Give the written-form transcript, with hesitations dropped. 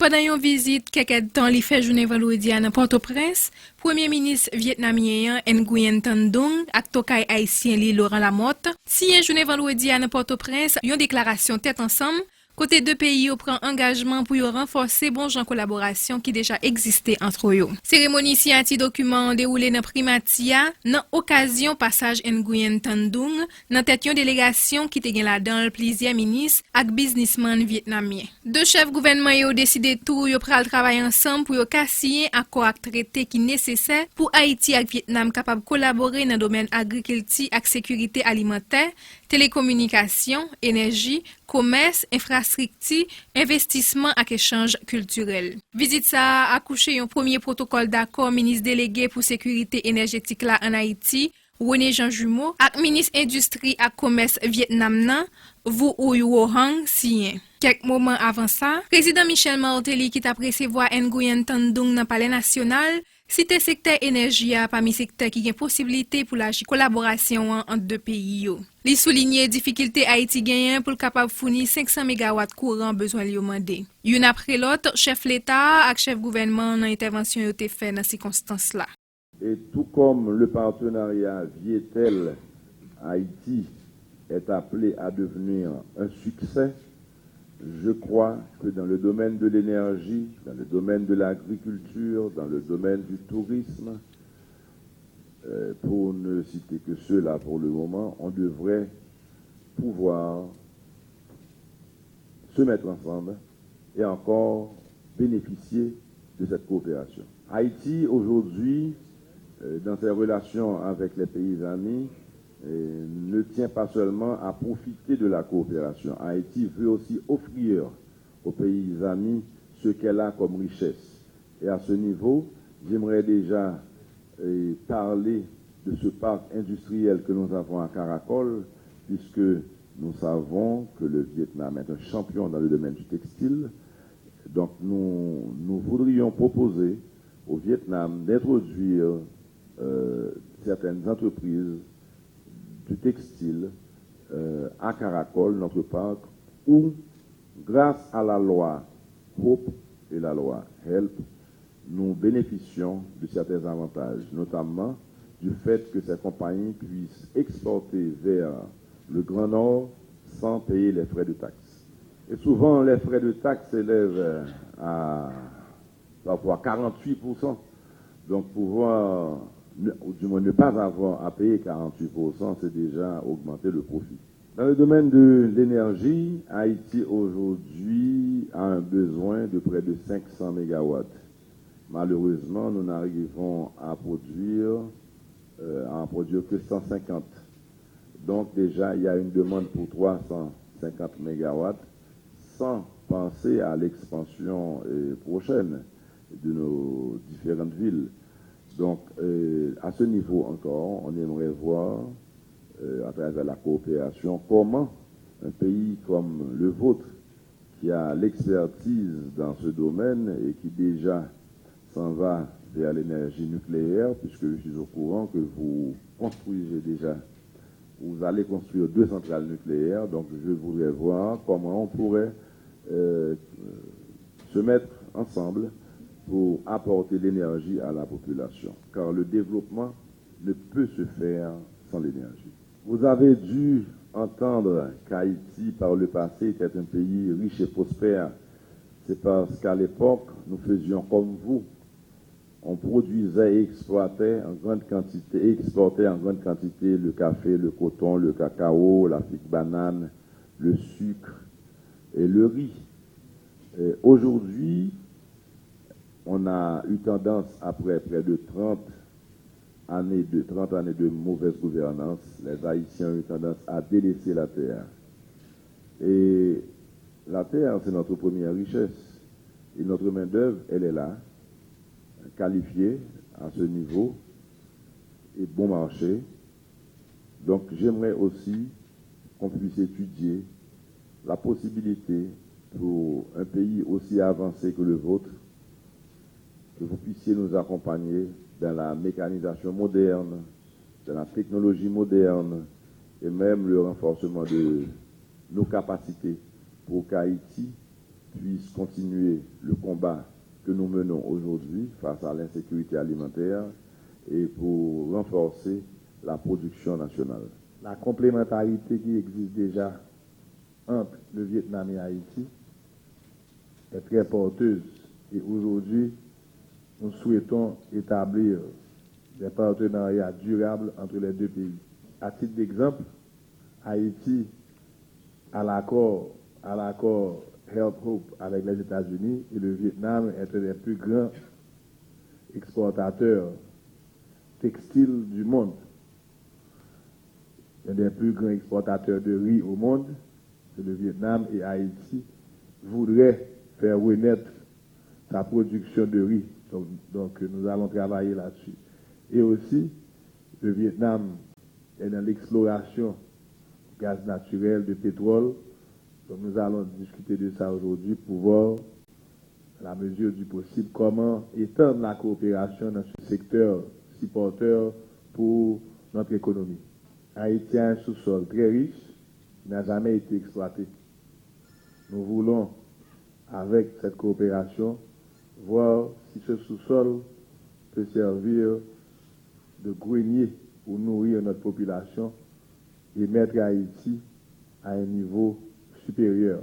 Pendant une visite, quelques temps, il fait journée vendredi à Port-au-Prince, Premier ministre vietnamien Nguyen Thanh Dung ak tokay haïtien li Laurent Lamotte, si un journée vendredi à Port-au-Prince, une déclaration tête ensemble, côté deux pays yo prend engagement pour yo renforcer bon genre collaboration qui déjà existait entre eux. Cérémonie si anti-document déroulé dans Primatia, dans occasion passage Nguyen Thanh Dung, dans tête une délégation qui te gen la dans plusieurs ministres ak businessmen vietnamiens. Deux chefs gouvernement yo décidé tout yo pral travailler ensemble pour yo signer accord ak traité qui nécessaire pour Haïti ak Vietnam capable collaborer dans domaine agriculture ak sécurité alimentaire, télécommunication, énergie, commerce, infrastructure, investissement et échange culturel. Visite ça a accouché un premier protocole d'accord ministre délégué pour sécurité énergétique là en Haïti, René Jean Jumeau, ak ministre industrie et commerce Vietnam nan, Vu Huy Hang signé. Quelques moments avant ça, président Michel Martelly qui t'a recevoir Nguyen Thanh Dung dans palais national, cité secteur énergie parmi secteur qui a possibilité pour la collaboration entre deux pays. Il souligne difficulté Haïti gagne pour capable fournir 500 MW courant besoin li mandé. Une après l'autre, chef l'État et chef gouvernement dans intervention yo te fait dans ces circonstances là. Et tout comme le partenariat Vietel-Haïti est appelé à devenir un succès, je crois que dans le domaine de l'énergie, dans le domaine de l'agriculture, dans le domaine du tourisme, pour ne citer que ceux-là pour le moment, on devrait pouvoir se mettre ensemble et encore bénéficier de cette coopération. Haïti, aujourd'hui, dans ses relations avec les pays amis, ne tient pas seulement à profiter de la coopération. Haïti veut aussi offrir aux pays amis ce qu'elle a comme richesse. Et à ce niveau, j'aimerais déjà parler de ce parc industriel que nous avons à Caracol, puisque nous savons que le Vietnam est un champion dans le domaine du textile. Donc nous voudrions proposer au Vietnam d'introduire certaines entreprises du textile à Caracol, notre parc, où, grâce à la loi Hope et la loi Help, nous bénéficions de certains avantages, notamment du fait que ces compagnies puissent exporter vers le Grand Nord sans payer les frais de taxes. Et souvent, les frais de taxes s'élèvent à parfois 48%. Donc, pouvoir, ou du moins ne pas avoir à payer 48%, c'est déjà augmenter le profit. Dans le domaine de l'énergie, Haïti aujourd'hui a un besoin de près de 500 MW. Malheureusement, nous n'arrivons à produire que 150. Donc déjà, il y a une demande pour 350 MW, sans penser à l'expansion prochaine de nos différentes villes. Donc, à ce niveau encore, on aimerait voir, à travers la coopération, comment un pays comme le vôtre, qui a l'expertise dans ce domaine et qui déjà s'en va vers l'énergie nucléaire, puisque je suis au courant que vous construisez déjà, vous allez construire 2 centrales nucléaires, donc je voudrais voir comment on pourrait se mettre ensemble pour apporter l'énergie à la population, car le développement ne peut se faire sans l'énergie. Vous avez dû entendre qu'Haïti, par le passé, était un pays riche et prospère. C'est parce qu'à l'époque, nous faisions comme vous. On produisait et exploitait en grande quantité, exportait en grande quantité le café, le coton, le cacao, la figue banane, le sucre et le riz. Aujourd'hui, on a eu tendance, après près de 30 années de mauvaise gouvernance, les Haïtiens ont eu tendance à délaisser la terre. Et la terre, c'est notre première richesse. Et notre main-d'œuvre, elle est là, qualifiée à ce niveau, et bon marché. Donc j'aimerais aussi qu'on puisse étudier la possibilité pour un pays aussi avancé que le vôtre, que vous puissiez nous accompagner dans la mécanisation moderne, dans la technologie moderne et même le renforcement de nos capacités pour qu'Haïti puisse continuer le combat que nous menons aujourd'hui face à l'insécurité alimentaire et pour renforcer la production nationale. La complémentarité qui existe déjà entre le Vietnam et Haïti est très porteuse. Et aujourd'hui, nous souhaitons établir des partenariats durables entre les deux pays. À titre d'exemple, Haïti à l'accord Help Hope avec les États-Unis et le Vietnam est un des plus grands exportateurs textiles du monde. Un des plus grands exportateurs de riz au monde, c'est le Vietnam, et Haïti voudrait faire renaître sa production de riz. Donc nous allons travailler là-dessus. Et aussi, le Vietnam est dans l'exploration du gaz naturel, de pétrole. Donc nous allons discuter de ça aujourd'hui pour voir, à la mesure du possible, comment étendre la coopération dans ce secteur si porteur pour notre économie. Haïti a un sous-sol très riche, qui n'a jamais été exploité. Nous voulons, avec cette coopération, voir si ce sous-sol peut servir de grenier pour nourrir notre population et mettre Haïti à un niveau supérieur.